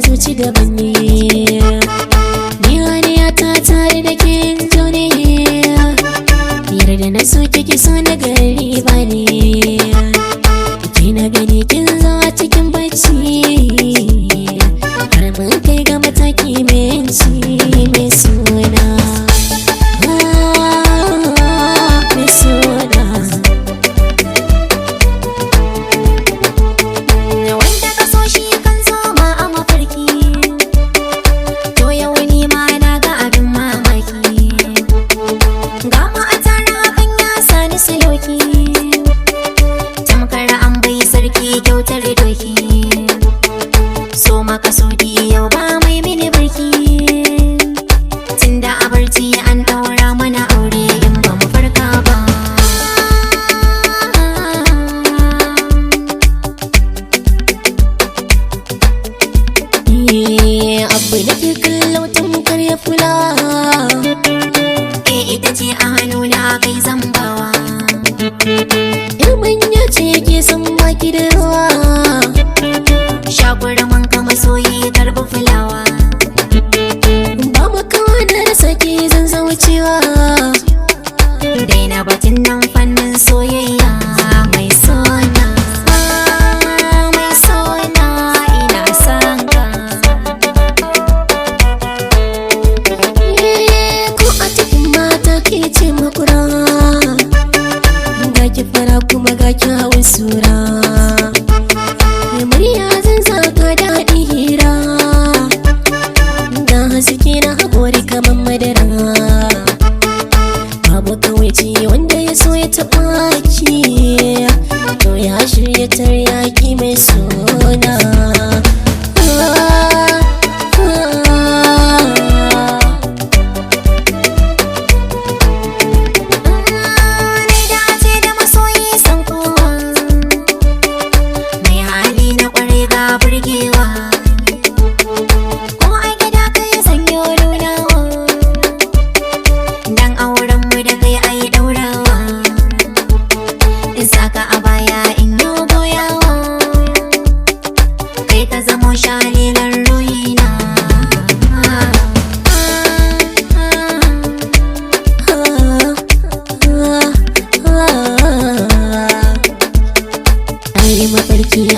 zuci daban ne, ni haniya ta tare da ke zaune, yarda na so kike so na gari ba ne, ki na gani kin zo a cikin bacci, har mun kai ga mataki mai yanci mai suna, mai suna. Kyautar doki so makasudi yau ba mai mini barki, tunda a barci an daura mana aure in ba mu farka ba. Abu da ke kallo tamkar ya fula, ita ce a hannuna kai zambawa, manya ce ke son baki da ruwa, shakurar manka masoyi karɓi fulawa, ba makawa da rasa ke zan zaucewa, daina batun nan fannin soyayya mai sona, mai sona ina son ka. Ko a cikin mata ke ce makura, ki fara kuma ga kyawun sura, murya zan saka daɗi hira, ga haske na haƙori kamar madara, babu kawai ce wanda ya so ya taɓa ki, to ya shirya taryaki mai suna. Mafarki